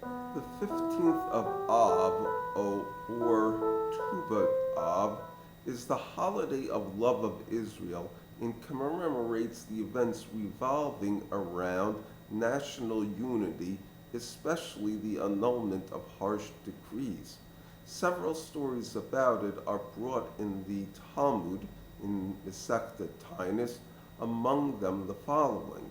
The 15th of Av, or Tu B'Av, is the holiday of love of Israel and commemorates the events revolving around national unity, especially the annulment of harsh decrees. Several stories about it are brought in the Talmud, in Masechta Tainus, among them the following.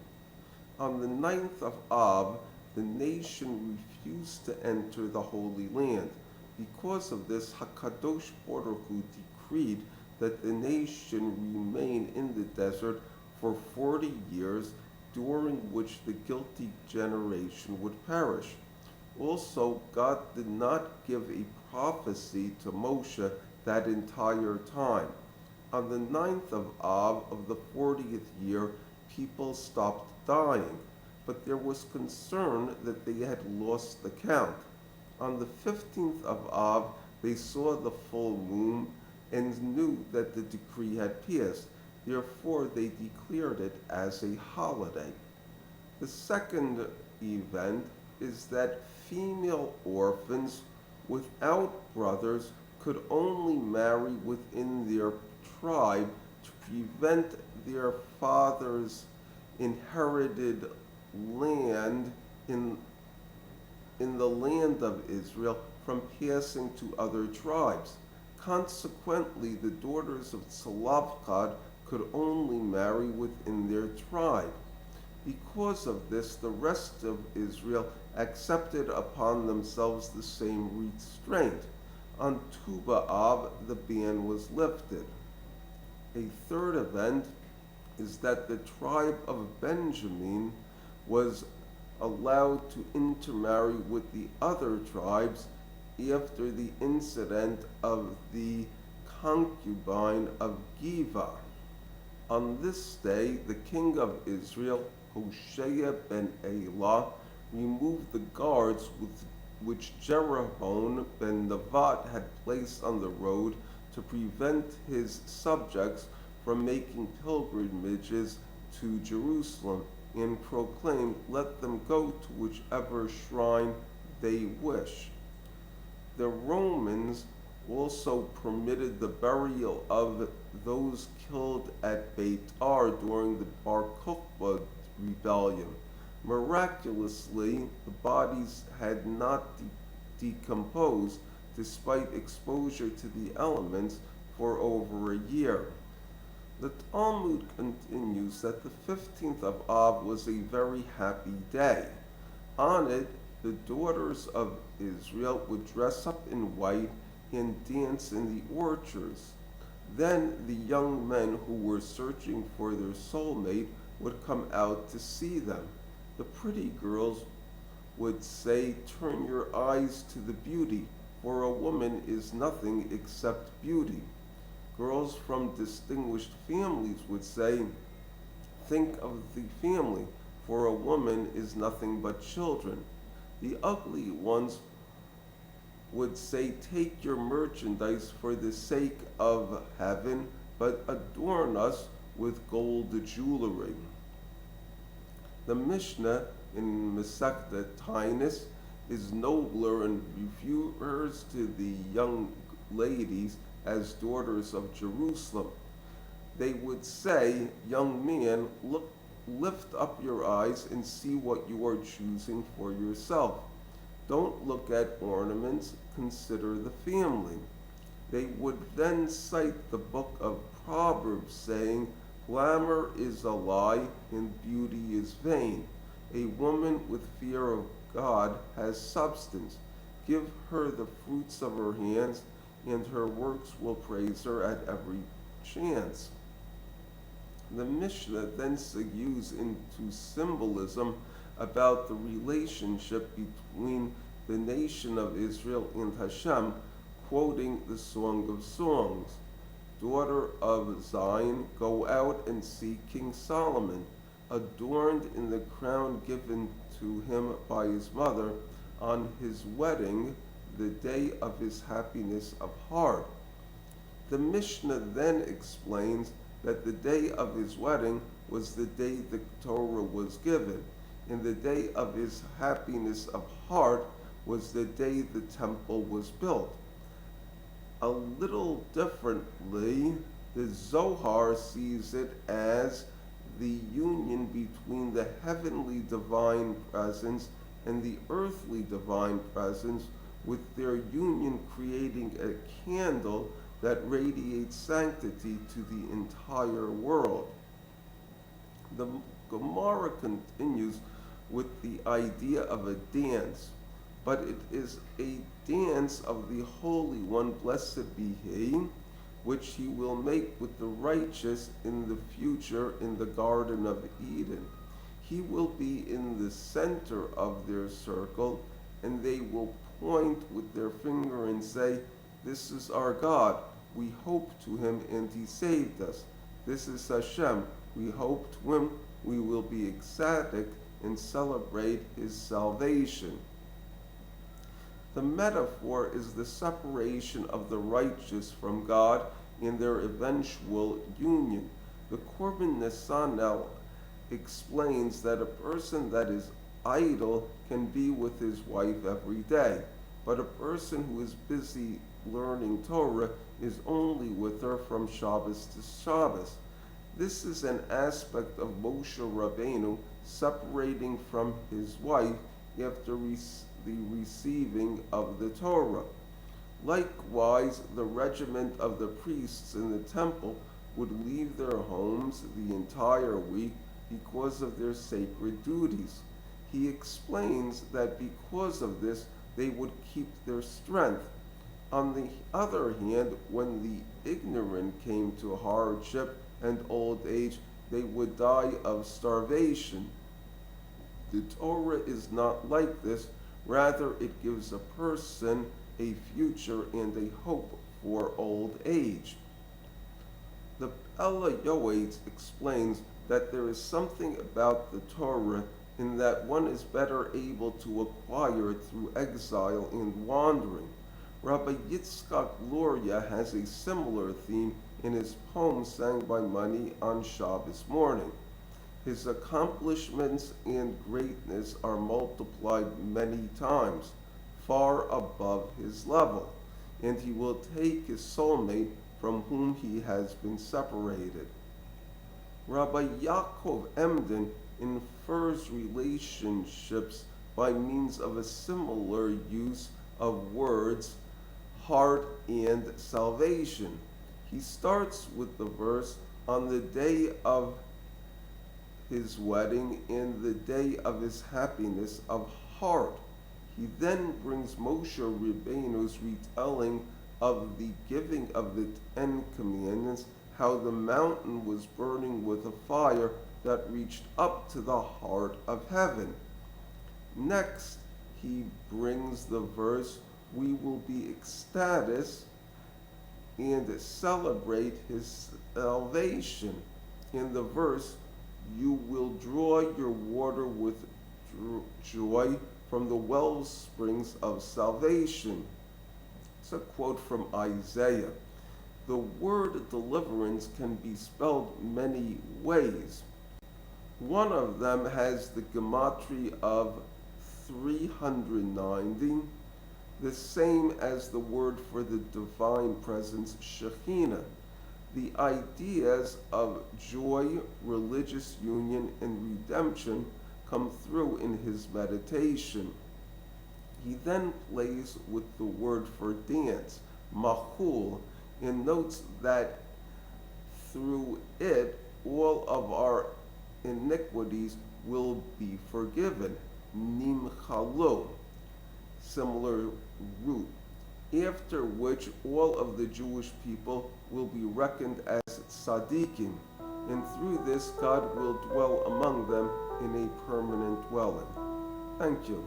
On the 9th of Av, the nation refused to enter the Holy Land. Because of this, Hakadosh Baruch Hu decreed that the nation remain in the desert for 40 years, during which the guilty generation would perish. Also, God did not give a prophecy to Moshe that entire time. On the 9th of Av of the 40th year, people stopped dying, but there was concern that they had lost the count. On the 15th of Av, they saw the full moon and knew that the decree had passed. Therefore, they declared it as a holiday. The second event is that female orphans without brothers could only marry within their tribe to prevent their father's inherited land in the land of Israel from passing to other tribes. Consequently, the daughters of Tzalavchad could only marry within their tribe. Because of this, the rest of Israel accepted upon themselves the same restraint. On Tu B'Av, the ban was lifted. A third event is that the tribe of Benjamin was allowed to intermarry with the other tribes after the incident of the concubine of Giva. On this day, the king of Israel, Hoshea ben Elah, removed the guards which Jeroboam ben Nevat had placed on the road to prevent his subjects from making pilgrimages to Jerusalem, and proclaimed, "Let them go to whichever shrine they wish." The Romans also permitted the burial of those killed at Beitar during the Bar Kokhba rebellion. Miraculously, the bodies had not decomposed despite exposure to the elements for over a year. The Talmud continues that the 15th of Av was a very happy day. On it, the daughters of Israel would dress up in white and dance in the orchards. Then the young men who were searching for their soulmate would come out to see them. The pretty girls would say, "Turn your eyes to the beauty, for a woman is nothing except beauty." Girls from distinguished families would say, "Think of the family, for a woman is nothing but children." The ugly ones would say, "Take your merchandise for the sake of heaven, but adorn us with gold jewelry." The Mishnah in Masechta Tainus is nobler and refers to the young ladies as daughters of Jerusalem. They would say, "Young man, lift up your eyes and see what you are choosing for yourself. Don't look at ornaments, consider the family." They would then cite the book of Proverbs, saying, "Glamour is a lie and beauty is vain. A woman with fear of God has substance. Give her the fruits of her hands, and her works will praise her at every chance." The Mishnah then segues into symbolism about the relationship between the nation of Israel and Hashem, quoting the Song of Songs. "Daughter of Zion, go out and see King Solomon, adorned in the crown given to him by his mother on his wedding, the day of his happiness of heart." The Mishnah then explains that the day of his wedding was the day the Torah was given, and the day of his happiness of heart was the day the temple was built. A little differently, the Zohar sees it as the union between the heavenly divine presence and the earthly divine presence, with their union creating a candle that radiates sanctity to the entire world. The Gemara continues with the idea of a dance, but it is a dance of the Holy One, blessed be He, which He will make with the righteous in the future in the Garden of Eden. He will be in the center of their circle, and they will point with their finger and say, "This is our God. We hope to Him and He saved us. This is Hashem. We hope to Him. We will be ecstatic and celebrate His salvation." The metaphor is the separation of the righteous from God in their eventual union. The Korban Nesanel explains that a person that is idle can be with his wife every day, but a person who is busy learning Torah is only with her from Shabbos to Shabbos. This is an aspect of Moshe Rabbeinu separating from his wife after the receiving of the Torah. Likewise, the regiment of the priests in the temple would leave their homes the entire week because of their sacred duties. He explains that because of this, they would keep their strength. On the other hand, when the ignorant came to hardship and old age, they would die of starvation. The Torah is not like this. Rather, it gives a person a future and a hope for old age. The Ella Yoetz explains that there is something about the Torah in that one is better able to acquire it through exile and wandering. Rabbi Yitzchak Luria has a similar theme in his poem sang by Mani on Shabbos morning. His accomplishments and greatness are multiplied many times, far above his level, and he will take his soulmate from whom he has been separated. Rabbi Yaakov Emden infers relationships by means of a similar use of words, heart and salvation. He starts with the verse, "On the day of his wedding and the day of his happiness of heart." He then brings Moshe Rabbeinu's retelling of the giving of the Ten Commandments, how the mountain was burning with a fire that reached up to the heart of heaven. Next, he brings the verse, "We will be ecstatic and celebrate his salvation." In the verse, "You will draw your water with joy from the well springs of salvation." It's a quote from Isaiah. The word deliverance can be spelled many ways. One of them has the gematria of 390, the same as the word for the divine presence, Shekhinah. The ideas of joy, religious union, and redemption come through in his meditation. He then plays with the word for dance, mahul, and notes that through it all of our iniquities will be forgiven, nimchalo, similar root, after which all of the Jewish people will be reckoned as tzaddikim, and through this God will dwell among them in a permanent dwelling. Thank you.